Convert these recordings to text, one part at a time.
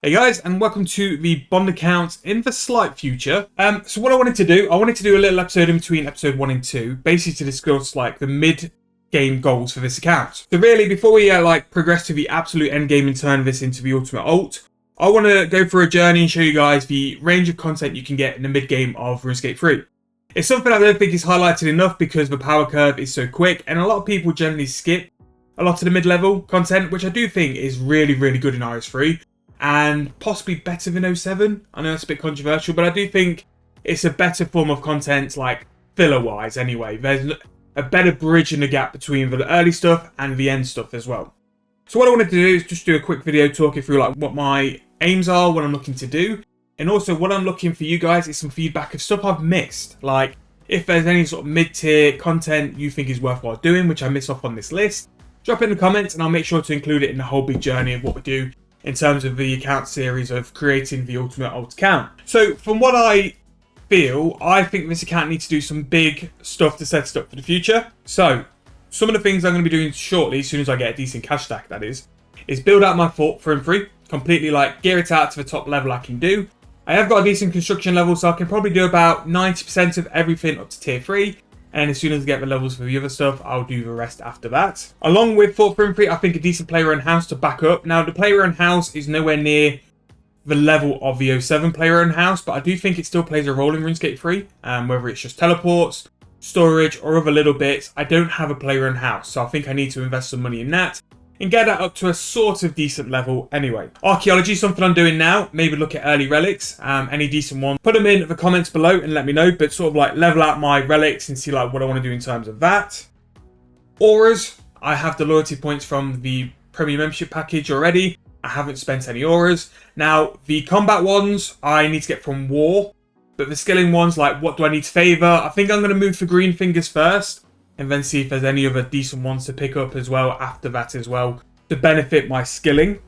Hey guys, and welcome to the Bond account in the slight future. So what I wanted to do a little episode in between episode 1 and 2, basically to discuss like the mid-game goals for this account. So really, before we progress to the absolute end game and turn this into the ultimate alt, I want to go for a journey and show you guys the range of content you can get in the mid-game of Runescape 3. It's something I don't think is highlighted enough because the power curve is so quick, and a lot of people generally skip a lot of the mid-level content, which I do think is really, really good in RS3. And possibly better than 07. I know it's a bit controversial, but I do think it's a better form of content, like filler-wise anyway. There's a better bridge in the gap between the early stuff and the end stuff as well. So what I wanted to do is just do a quick video talking through like what my aims are, what I'm looking to do, and also what I'm looking for you guys is some feedback of stuff I've missed. Like if there's any sort of mid-tier content you think is worthwhile doing, which I miss off on this list, drop it in the comments and I'll make sure to include it in the whole big journey of what we do in terms of the account series of creating the ultimate alt account. So from what I feel, I think this account needs to do some big stuff to set it up for the future. So some of the things I'm going to be doing shortly, as soon as I get a decent cash stack that is build out my fort for free, completely like gear it out to the top level I can do. I have got a decent construction level, so I can probably do about 90% of everything up to tier 3. And as soon as I get the levels for the other stuff, I'll do the rest after that. Along with Fort Free, I think a decent player-owned house to back up. Now, the player-owned house is nowhere near the level of the 07 player-owned house, but I do think it still plays a role in RuneScape 3. Whether it's just teleports, storage, or other little bits, I don't have a player-owned house, so I think I need to invest some money in that and get that up to a sort of decent level anyway. Archaeology is something I'm doing now. Maybe look at early relics, any decent ones. Put them in the comments below and let me know, but sort of like level out my relics and see like what I want to do in terms of that. Auras, I have the loyalty points from the premium membership package already. I haven't spent any auras. Now, the combat ones, I need to get from war, but the skilling ones, like what do I need to favor? I think I'm going to move for green fingers first, and then see if there's any other decent ones to pick up as well after that as well to benefit my skilling.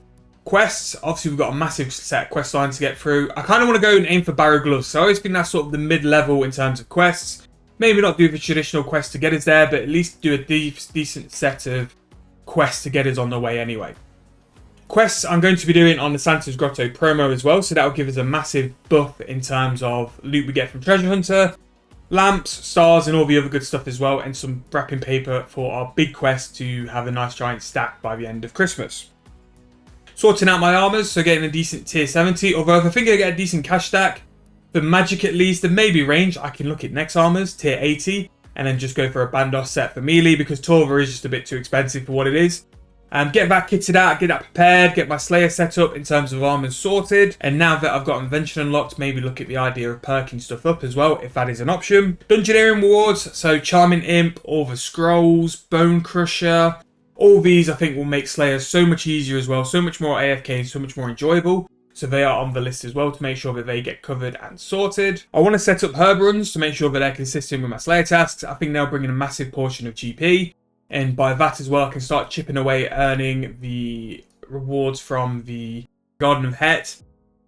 Quests, obviously we've got a massive set of quest lines to get through. I kind of want to go and aim for Barrow Gloves, so I always think that's sort of the mid-level in terms of quests. Maybe not do the traditional quest to get us there, but at least do a decent set of quests to get us on the way anyway. Quests I'm going to be doing on the Santa's Grotto promo as well, so that will give us a massive buff in terms of loot we get from Treasure Hunter, lamps, stars, and all the other good stuff as well, and some wrapping paper for our big quest to have a nice giant stack by the end of Christmas. Sorting out my armors, so getting a decent tier 70, although if I think I get a decent cash stack, for magic at least, and maybe range, I can look at next armors, tier 80, and then just go for a Bandos set for melee, because Torva is just a bit too expensive for what it is. Get that kitted out, get that prepared, get my Slayer set up in terms of armors sorted. And now that I've got Invention unlocked, maybe look at the idea of perking stuff up as well, if that is an option. Dungeoneering rewards, so Charming Imp, all the scrolls, Bone Crusher. All these I think will make Slayers so much easier as well, so much more AFK, so much more enjoyable. So they are on the list as well to make sure that they get covered and sorted. I want to set up herb runs to make sure that they're consistent with my Slayer tasks. I think they'll bring in a massive portion of GP. And by that as well, I can start chipping away at earning the rewards from the Garden of Het.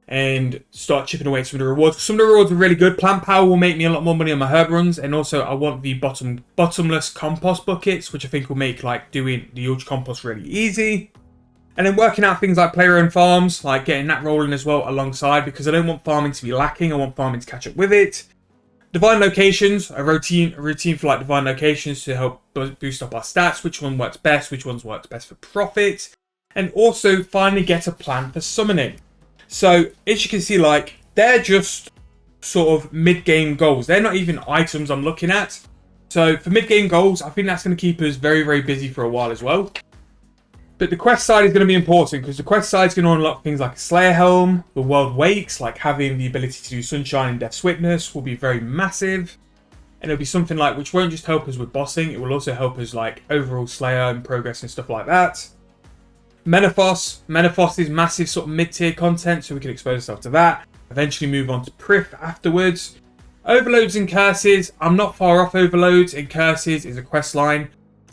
And start chipping away at some of the rewards. Some of the rewards are really good. Plant Power will make me a lot more money on my herb runs. And also I want the bottomless compost buckets, which I think will make like doing the Ultra Compost really easy. And then working out things like player-owned farms, like getting that rolling as well alongside. Because I don't want farming to be lacking. I want farming to catch up with it. Divine locations, a routine for like divine locations to help boost up our stats, which one works best, which ones works best for profit, and also finally get a plan for summoning. So as you can see, like they're just sort of mid-game goals. They're not even items I'm looking at. So for mid-game goals, I think that's going to keep us very, very busy for a while as well. But the quest side is going to be important because the quest side is going to unlock things like a Slayer Helm, the World Wakes, like having the ability to do Sunshine and Death's Witness will be very massive. And it'll be something like, which won't just help us with bossing, it will also help us like overall Slayer and progress and stuff like that. Menaphos is massive sort of mid-tier content, so we can expose ourselves to that. Eventually move on to Prith afterwards. Overloads and Curses, I'm not far off Overloads, and Curses is a quest line.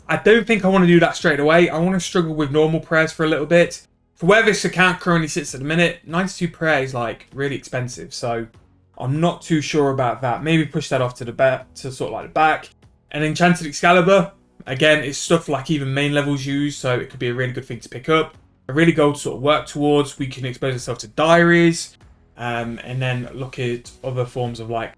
I don't think I want to do that straight away. I want to struggle with normal prayers for a little bit. For where this account currently sits at the minute, 92 prayer is like really expensive. So I'm not too sure about that. Maybe push that off to the back, to sort of like the back. And Enchanted Excalibur, again, it's stuff like even main levels use. So it could be a really good thing to pick up. a really goal to sort of work towards. We can expose ourselves to diaries, and then look at other forms of like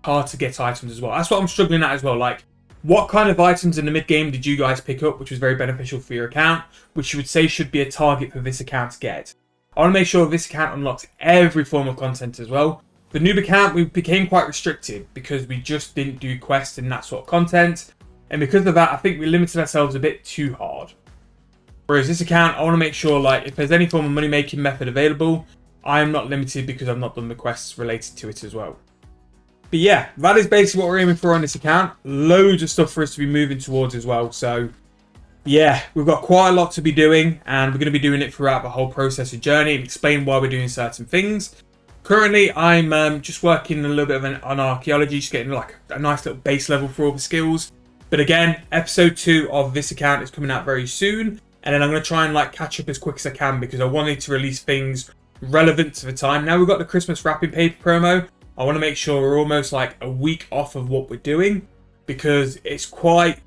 hard to get items as well. That's what I'm struggling at as well. Like, what kind of items in the mid game did you guys pick up, which was very beneficial for your account, which you would say should be a target for this account to get? I want to make sure this account unlocks every form of content as well. The noob account, we became quite restricted because we just didn't do quests and that sort of content. And because of that, I think we limited ourselves a bit too hard. Whereas this account, I want to make sure, like, if there's any form of money-making method available, I am not limited because I've not done the quests related to it as well. But yeah, that is basically what we're aiming for on this account. Loads of stuff for us to be moving towards as well. So yeah, we've got quite a lot to be doing, and we're going to be doing it throughout the whole process of journey and explain why we're doing certain things. Currently, I'm just working a little bit on archaeology, just getting like a nice little base level for all the skills. But again, episode 2 of this account is coming out very soon. And then I'm going to try and like catch up as quick as I can because I wanted to release things relevant to the time. Now we've got the Christmas wrapping paper promo. I want to make sure we're almost like a week off of what we're doing because it's quite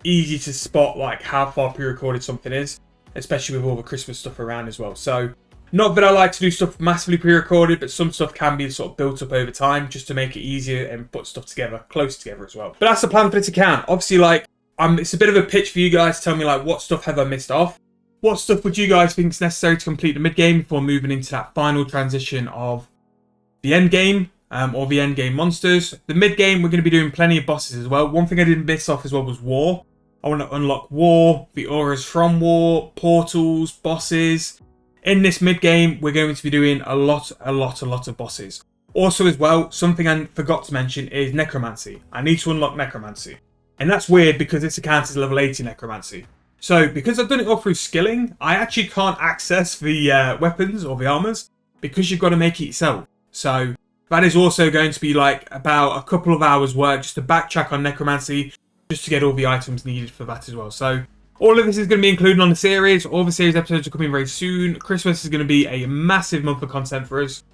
easy to spot like how far pre-recorded something is, especially with all the Christmas stuff around as well. So not that I like to do stuff massively pre-recorded, but some stuff can be sort of built up over time just to make it easier and put stuff together, close together as well. But that's the plan for this account. Obviously, like, it's a bit of a pitch for you guys to tell me like what stuff have I missed off. What stuff would you guys think is necessary to complete the mid game before moving into that final transition of the end game, or the end game monsters? The mid game, we're going to be doing plenty of bosses as well. One thing I didn't miss off as well was war. I want to unlock war, the auras from war, portals, bosses. In this mid game, we're going to be doing a lot of bosses. Also as well, something I forgot to mention is necromancy. I need to unlock necromancy. And that's weird because this account is level 80 necromancy. So because I've done it all through skilling, I actually can't access the weapons or the armors because you've got to make it yourself. So that is also going to be like about a couple of hours work just to backtrack on necromancy, just to get all the items needed for that as well. So all of this is going to be included on the series. All the series episodes are coming very soon. Christmas is going to be a massive month of content for us.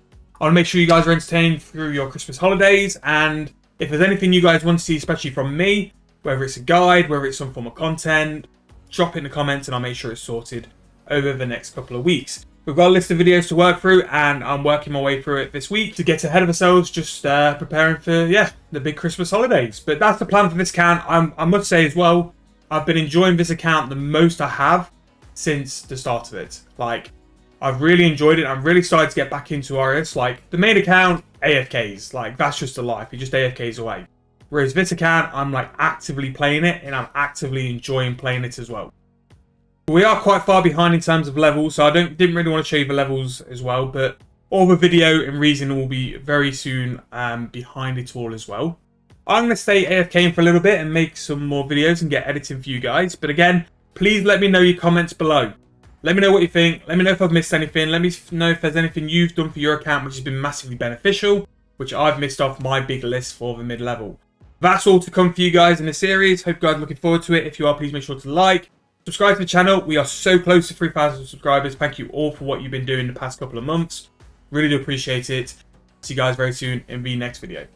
I want to make sure you guys are entertained through your Christmas holidays. And if there's anything you guys want to see, especially from me, whether it's a guide, whether it's some form of content, drop it in the comments and I'll make sure it's sorted over the next couple of weeks. We've got a list of videos to work through and I'm working my way through it this week to get ahead of ourselves, just preparing for, yeah, the big Christmas holidays. But that's the plan for this account. I must say as well, I've been enjoying this account the most I have since the start of it. Like, I've really enjoyed it. I'm really started to get back into RS. Like, the main account, AFKs. Like, that's just a life. You're just AFKs away. Whereas this account, I'm like actively playing it and I'm actively enjoying playing it as well. We are quite far behind in terms of levels, so I didn't really want to show you the levels as well, but all the video and reason will be very soon behind it all as well. I'm going to stay AFK for a little bit and make some more videos and get editing for you guys. But again, please let me know your comments below. Let me know what you think. Let me know if I've missed anything. Let me know if there's anything you've done for your account which has been massively beneficial, which I've missed off my big list for the mid-level. That's all to come for you guys in the series. Hope you guys are looking forward to it. If you are, please make sure to like, subscribe to the channel. We are so close to 3,000 subscribers. Thank you all for what you've been doing the past couple of months. Really do appreciate it. See you guys very soon in the next video.